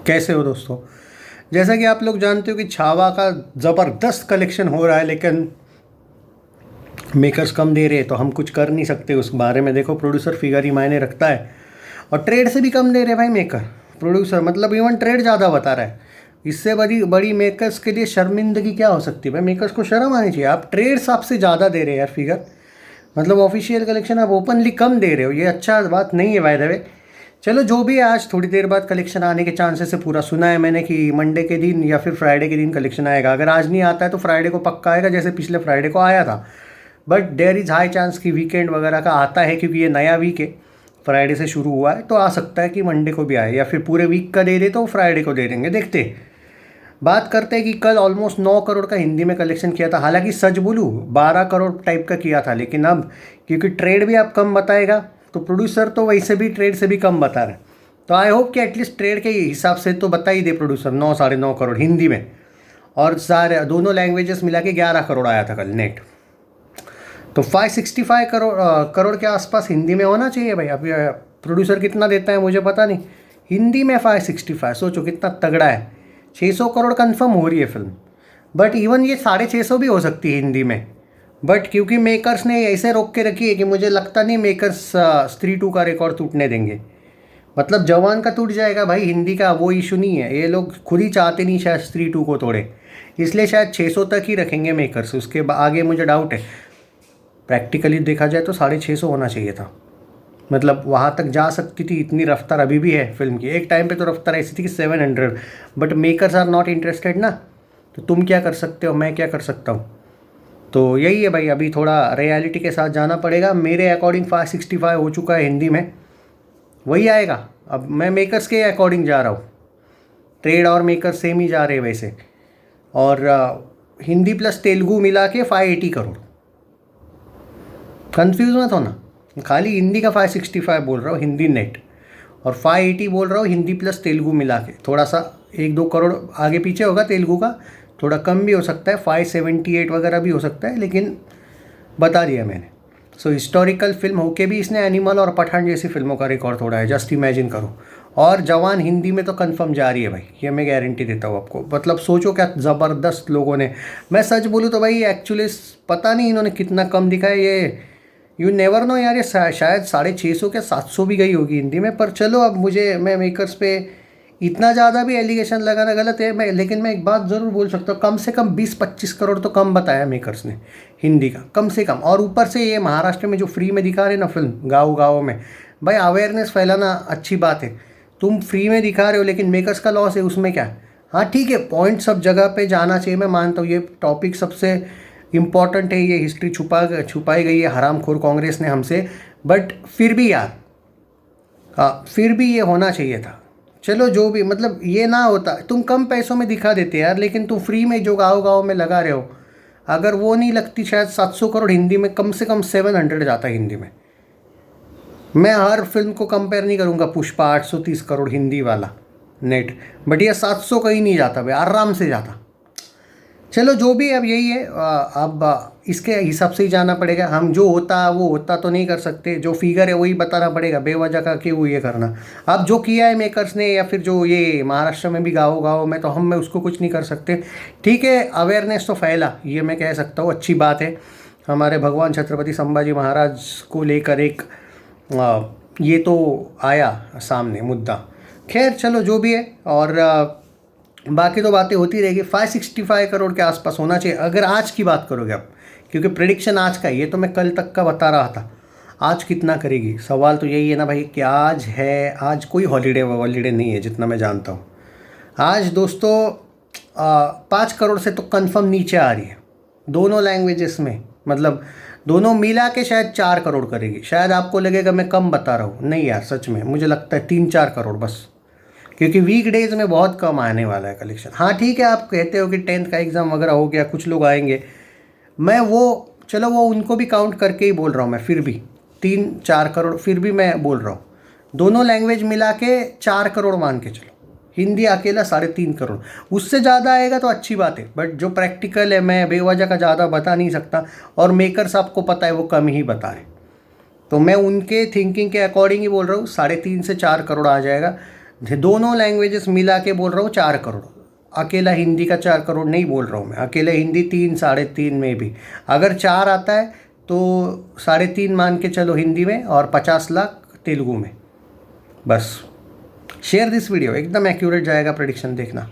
कैसे हो दोस्तों। जैसा कि आप लोग जानते हो कि छावा का ज़बरदस्त कलेक्शन हो रहा है, लेकिन मेकर्स कम दे रहे हैं तो हम कुछ कर नहीं सकते उस बारे में। देखो, प्रोड्यूसर फिगर ही मायने रखता है और ट्रेड से भी कम दे रहे भाई मेकर। प्रोड्यूसर मतलब इवन ट्रेड ज़्यादा बता रहा है। इससे बड़ी बड़ी मेकर्स के लिए शर्मिंदगी क्या हो सकती है भाई। मेकर्स को शर्म आनी चाहिए। आप ट्रेड्स आपसे ज़्यादा दे रहे हैं यार फिगर, मतलब ऑफिशियल कलेक्शन आप ओपनली कम दे रहे हो। ये अच्छा बात नहीं है बाय द वे। चलो जो भी है, आज थोड़ी देर बाद कलेक्शन आने के चांसेस है। पूरा सुना है मैंने कि मंडे के दिन या फिर फ्राइडे के दिन कलेक्शन आएगा। अगर आज नहीं आता है तो फ्राइडे को पक्का आएगा, जैसे पिछले फ्राइडे को आया था। But there is high chance कि वीकेंड वगैरह का आता है, क्योंकि ये नया वीक है, फ्राइडे से शुरू हुआ है, तो आ सकता है कि मंडे को भी आए, या फिर पूरे वीक का दे दे तो फ्राइडे को दे देंगे। देखते हैं। बात करते हैं कि कल ऑलमोस्ट 9 करोड़ का हिंदी में कलेक्शन किया था। हालांकि सच बोलूँ 12 करोड़ टाइप का किया था, लेकिन अब क्योंकि ट्रेड भी आप कम बताएगा तो प्रोड्यूसर तो वैसे भी ट्रेड से भी कम बता रहे हैं। तो आई होप कि एटलीस्ट ट्रेड के हिसाब से तो बता ही दे प्रोड्यूसर। 9 साढ़े 9 करोड़ हिंदी में, और सारे दोनों लैंग्वेजेस मिला के 11 करोड़ आया था कल नेट। तो 565 करोड़ के आसपास हिंदी में होना चाहिए भाई। अब प्रोड्यूसर कितना देता है मुझे पता नहीं। हिंदी में 565, सोचो कितना तगड़ा है। 600 करोड़ कंफर्म हो रही है फिल्म। बट इवन ये 650 भी हो सकती है हिंदी में। बट क्योंकि मेकर्स ने ऐसे रोक के रखी है कि मुझे लगता नहीं मेकर्स स्त्री 2 का रिकॉर्ड टूटने देंगे। मतलब जवान का टूट जाएगा भाई, हिंदी का वो इशू नहीं है। ये लोग खुद ही चाहते नहीं शायद स्त्री 2 को तोड़े, इसलिए शायद 600 तक ही रखेंगे मेकर्स। उसके आगे मुझे डाउट है। प्रैक्टिकली देखा जाए तो 650 होना चाहिए था। मतलब वहाँ तक जा सकती थी, इतनी रफ्तार अभी भी है फिल्म की। एक टाइम पे तो रफ्तार ऐसी थी कि 700, but makers are not interested ना। तो तुम क्या कर सकते हो, मैं क्या कर सकता हूँ। तो यही है भाई, अभी थोड़ा रियलिटी के साथ जाना पड़ेगा। मेरे अकॉर्डिंग 565 हो चुका है हिंदी में, वही आएगा। अब मैं मेकर्स के अकॉर्डिंग जा रहा हूँ। ट्रेड और मेकर्स सेम ही जा रहे हैं वैसे। और हिंदी प्लस तेलुगू मिला के 580 करोड़। कंफ्यूज मत होना, खाली हिंदी का 565 बोल रहा हूँ हिंदी नेट, और 580 बोल रहा हूँ हिंदी प्लस तेलुगु मिला के। थोड़ा सा 1-2 करोड़ आगे पीछे होगा तेलुगु का, थोड़ा कम भी हो सकता है, 578 वगैरह भी हो सकता है, लेकिन बता दिया मैंने। सो हिस्टोरिकल फिल्म होके भी इसने एनिमल और पठान जैसी फिल्मों का रिकॉर्ड तोड़ा है, जस्ट इमेजिन करो। और जवान हिंदी में तो कंफर्म जा रही है भाई, ये मैं गारंटी देता हूँ आपको। मतलब सोचो क्या ज़बरदस्त लोगों ने। मैं सच बोलूँ तो भाई एक्चुअली पता नहीं इन्होंने कितना कम दिखाया ये। यू नेवर नो यार, ये शायद 650 के 700 भी गई होगी हिंदी में। पर चलो, अब मैं मेकर्स पे इतना ज़्यादा भी एलिगेशन लगाना गलत है। लेकिन मैं एक बात ज़रूर बोल सकता हूँ, कम से कम 20-25 करोड़ तो कम बताया मेकर्स ने हिंदी का, कम से कम। और ऊपर से ये महाराष्ट्र में जो फ्री में दिखा रहे ना फिल्म, गाँव गाँव में, भाई अवेयरनेस फैलाना अच्छी बात है। तुम फ्री में दिखा रहे हो, लेकिन मेकर्स का लॉस है, उसमें क्या। हाँ ठीक है, पॉइंट सब जगह पे जाना चाहिए, मैं मानता हूँ। ये टॉपिक सबसे इम्पॉर्टेंट है, ये हिस्ट्री छुपाई गई है हरामखोर कांग्रेस ने हमसे। बट फिर भी यार, फिर भी ये होना चाहिए था। चलो जो भी, मतलब ये ना होता, तुम कम पैसों में दिखा देते यार, लेकिन तुम फ्री में जो गाँव गाँव में लगा रहे हो, अगर वो नहीं लगती शायद 700 करोड़ हिंदी में, कम से कम 700 जाता है हिंदी में। मैं हर फिल्म को कंपेयर नहीं करूँगा, पुष्पा 830 करोड़ हिंदी वाला नेट, बट ये 700 कहीं नहीं जाता भाई, आराम से जाता। चलो जो भी, अब यही है। अब इसके हिसाब से ही जाना पड़ेगा। हम जो होता वो होता तो नहीं कर सकते, जो फिगर है वही बताना पड़ेगा, बेवजह का क्यों ये करना। अब जो किया है मेकर्स ने, या फिर जो ये महाराष्ट्र में भी गाँव गाँव में, तो हम मैं उसको कुछ नहीं कर सकते। ठीक है, अवेयरनेस तो फैला, ये मैं कह सकता हूँ, अच्छी बात है। हमारे भगवान छत्रपति संभाजी महाराज को लेकर एक ये तो आया सामने मुद्दा। खैर चलो जो भी है, और बाकी तो बातें होती रहेगी। 565 करोड़ के आसपास होना चाहिए अगर आज की बात करोगे आप, क्योंकि प्रेडिक्शन आज का, ये तो मैं कल तक का बता रहा था। आज कितना करेगी, सवाल तो यही है ना भाई कि आज है, आज कोई हॉलीडे नहीं है जितना मैं जानता हूँ। आज दोस्तों 5 करोड़ से तो कंफर्म नीचे आ रही है दोनों लैंग्वेजेस में। मतलब दोनों मिला के शायद 4 करोड़ करेगी। शायद आपको लगेगा मैं कम बता रहा हूँ, नहीं यार सच में मुझे लगता है 3-4 करोड़ बस, क्योंकि वीक डेज़ में बहुत कम आने वाला है कलेक्शन। हाँ ठीक है, आप कहते हो कि 10th का एग्ज़ाम वगैरह हो गया, कुछ लोग आएंगे, मैं वो, चलो वो उनको भी काउंट करके ही बोल रहा हूँ मैं। फिर भी 3-4 करोड़ फिर भी मैं बोल रहा हूँ। दोनों लैंग्वेज मिला के 4 करोड़ मान के चलो, हिंदी अकेला 3.5 करोड़। उससे ज़्यादा आएगा तो अच्छी बात है, बट जो प्रैक्टिकल है, मैं बेवजह का ज़्यादा बता नहीं सकता। और मेकर्स आपको पता है वो कम ही बता रहे, तो मैं उनके थिंकिंग के अकॉर्डिंग ही बोल रहा हूँ। 3.5 से 4 करोड़ आ जाएगा। दोनों लैंग्वेजेस मिला के बोल रहा हूँ 4 करोड़। अकेला हिंदी का 4 करोड़ नहीं बोल रहा हूँ मैं, अकेला हिंदी 3 3.5 में भी। अगर 4 आता है तो 3.5 मान के चलो हिंदी में, और 50 लाख तेलुगु में। बस शेयर दिस वीडियो, एकदम एक्यूरेट जाएगा प्रेडिक्शन, देखना।